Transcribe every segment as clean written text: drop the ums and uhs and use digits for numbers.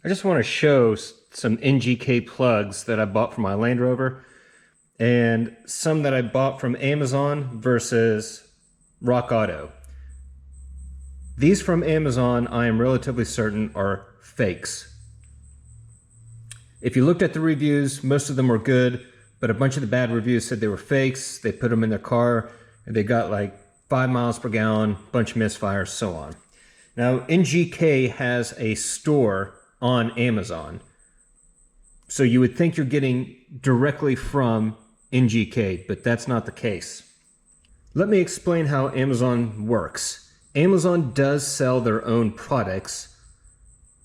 I just want to show some NGK plugs that I bought for my Land Rover and some that I bought from Amazon versus Rock Auto. These from Amazon, I am relatively certain, are fakes. If you looked at the reviews, most of them were good, but a bunch of the bad reviews said they were fakes. They put them in their car and they got like 5 miles per gallon, bunch of misfires, so on. Now, NGK has a store on Amazon. So you would think you're getting directly from NGK, but that's not the case. Let me explain how Amazon works. Amazon does sell their own products,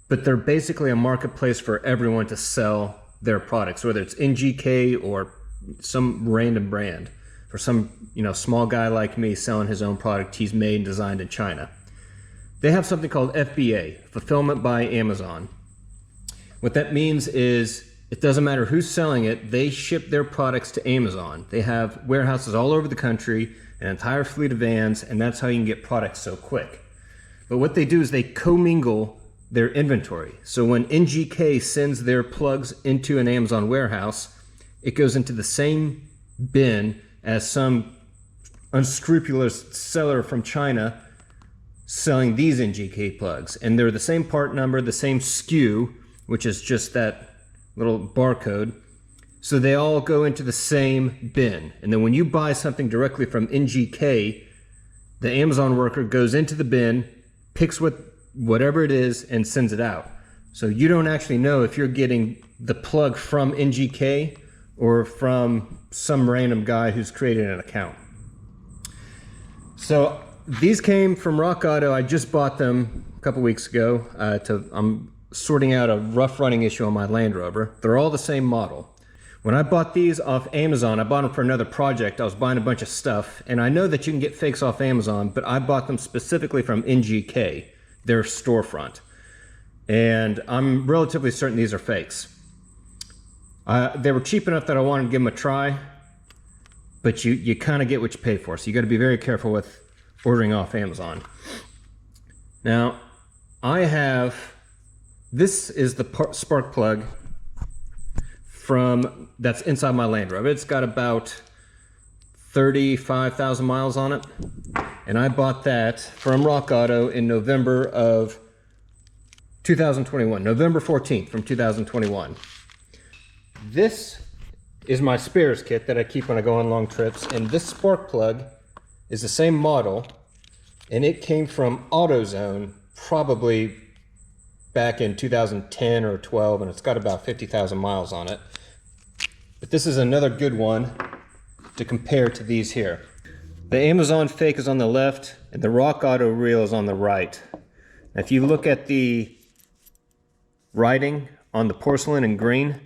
but they're basically a marketplace for everyone to sell their products, whether it's NGK or some random brand. For some, small guy like me selling his own product he's made and designed in China. They have something called FBA, Fulfillment by Amazon. What that means is it doesn't matter who's selling it, they ship their products to Amazon. They have warehouses all over the country, an entire fleet of vans, and that's how you can get products so quick. But what they do is they commingle their inventory. So when NGK sends their plugs into an Amazon warehouse, it goes into the same bin as some unscrupulous seller from China selling these NGK plugs. And they're the same part number, the same SKU, which is just that little barcode. So they all go into the same bin. And then when you buy something directly from NGK, the Amazon worker goes into the bin, picks whatever it is, and sends it out. So you don't actually know if you're getting the plug from NGK or from some random guy who's created an account. So these came from Rock Auto. I just bought them a couple weeks ago. I'm sorting out a rough running issue on my Land Rover. They're all the same model. When I bought these off Amazon, I bought them for another project. I was buying a bunch of stuff, and I know that you can get fakes off Amazon, but I bought them specifically from NGK, their storefront. And I'm relatively certain these are fakes. They were cheap enough that I wanted to give them a try, but you kind of get what you pay for, so you got to be very careful with ordering off Amazon. Now, this is the spark plug that's inside my Land Rover. It's got about 35,000 miles on it. And I bought that from Rock Auto in November of 2021, November 14th from 2021. This is my spares kit that I keep when I go on long trips. And this spark plug is the same model, and it came from AutoZone probably back in 2010 or 12, and it's got about 50,000 miles on it. But this is another good one to compare to these here. The Amazon fake is on the left, and the Rock Auto reel is on the right. Now, if you look at the writing on the porcelain in green,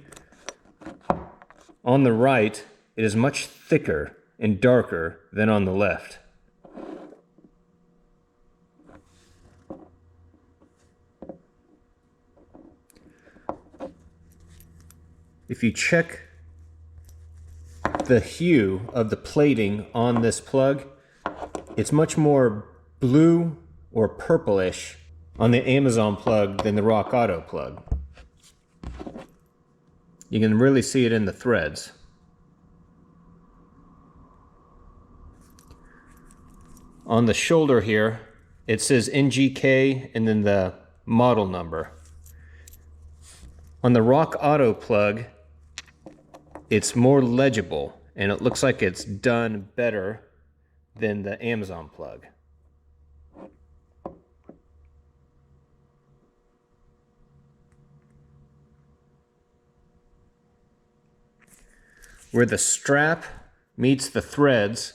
on the right, it is much thicker and darker than on the left. If you check the hue of the plating on this plug, it's much more blue or purplish on the Amazon plug than the Rock Auto plug. You can really see it in the threads. On the shoulder here, it says NGK and then the model number. On the Rock Auto plug, it's more legible, and it looks like it's done better than the Amazon plug. Where the strap meets the threads,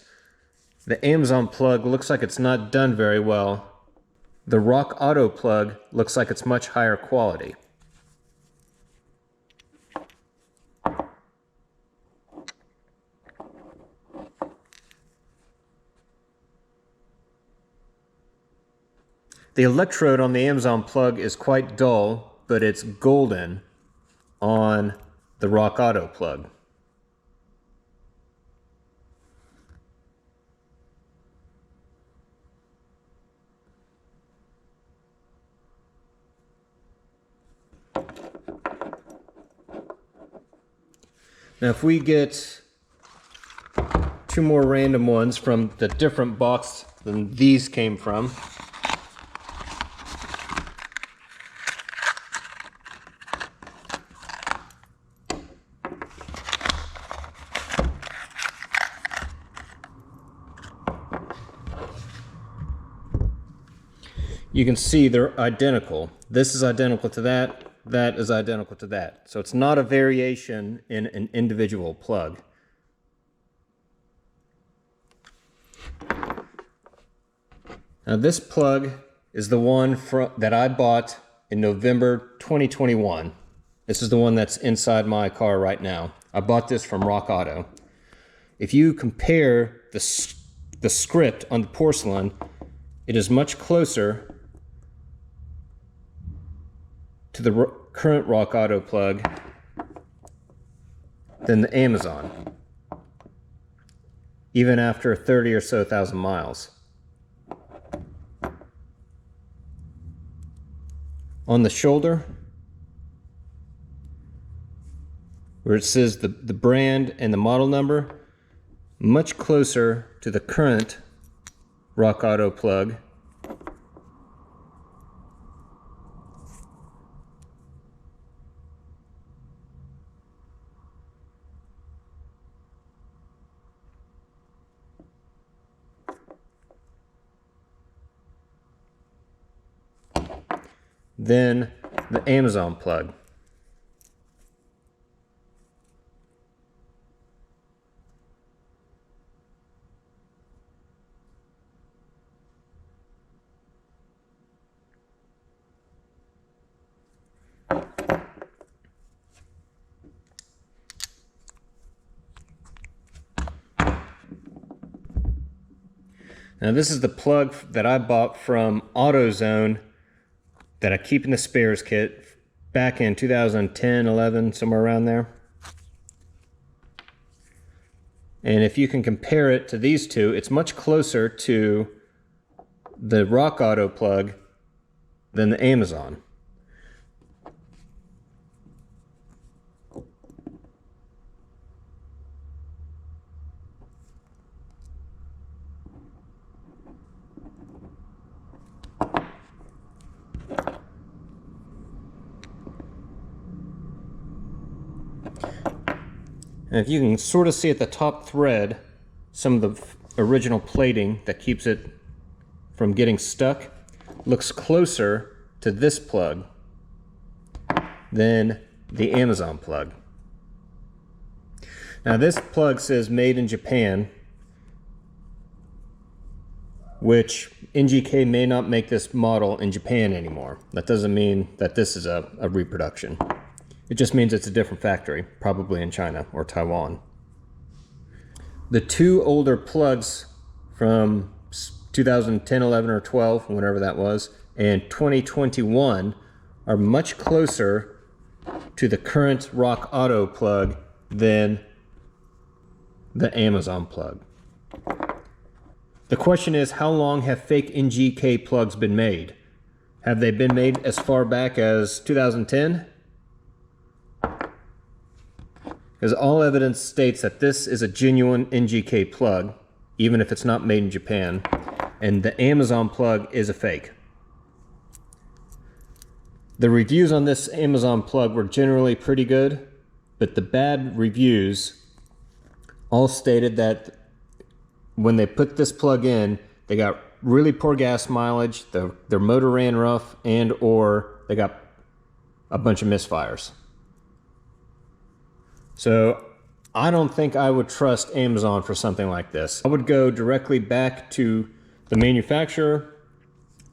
the Amazon plug looks like it's not done very well. The Rock Auto plug looks like it's much higher quality. The electrode on the Amazon plug is quite dull, but it's golden on the Rock Auto plug. Now if we get two more random ones from the different box than these came from. You can see they're identical. This is identical to that. That is identical to that. So it's not a variation in an individual plug. Now this plug is the one that I bought in November 2021. This is the one that's inside my car right now. I bought this from Rock Auto. If you compare the script on the porcelain, it is much closer to the current Rock Auto plug than the Amazon, even after 30 or so thousand miles. On the shoulder, where it says the brand and the model number, much closer to the current Rock Auto plug than the Amazon plug. Now this is the plug that I bought from AutoZone that I keep in the spares kit back in 2010, 11, somewhere around there. And if you can compare it to these two, it's much closer to the Rock Auto plug than the Amazon. And if you can sort of see at the top thread some of the original plating that keeps it from getting stuck, looks closer to this plug than the Amazon plug. Now this plug says made in Japan, which NGK may not make this model in Japan anymore. That doesn't mean that this is a reproduction. It just means it's a different factory, probably in China or Taiwan. The two older plugs from 2010, 11, or 12, whenever that was, and 2021 are much closer to the current Rock Auto plug than the Amazon plug. The question is, how long have fake NGK plugs been made? Have they been made as far back as 2010? Because all evidence states that this is a genuine NGK plug, even if it's not made in Japan, and the Amazon plug is a fake. The reviews on this Amazon plug were generally pretty good, but the bad reviews all stated that when they put this plug in, they got really poor gas mileage, their motor ran rough, and or they got a bunch of misfires. So I don't think I would trust Amazon for something like this. I would go directly back to the manufacturer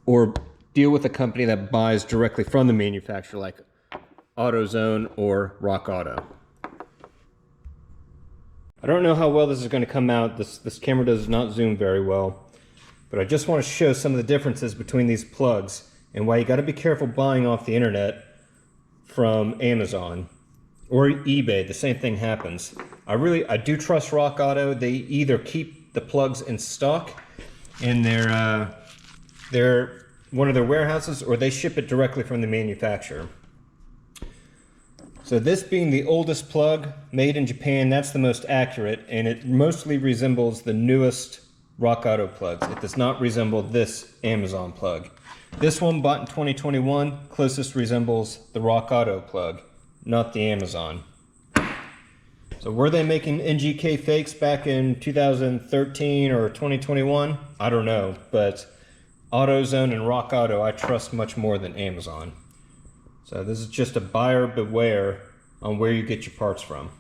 or deal with a company that buys directly from the manufacturer like AutoZone or Rock Auto. I don't know how well this is going to come out. This camera does not zoom very well, but I just want to show some of the differences between these plugs and why you got to be careful buying off the internet from Amazon or eBay. The same thing happens. I do trust Rock Auto. They either keep the plugs in stock in their one of their warehouses, or they ship it directly from the manufacturer. So this being the oldest plug made in Japan, that's the most accurate, and it mostly resembles the newest Rock Auto plugs. It does not resemble this Amazon plug. This one bought in 2021 closest resembles the Rock Auto plug, not the Amazon. So were they making NGK fakes back in 2013 or 2021? I don't know, but AutoZone and Rock Auto I trust much more than Amazon. So this is just a buyer beware on where you get your parts from.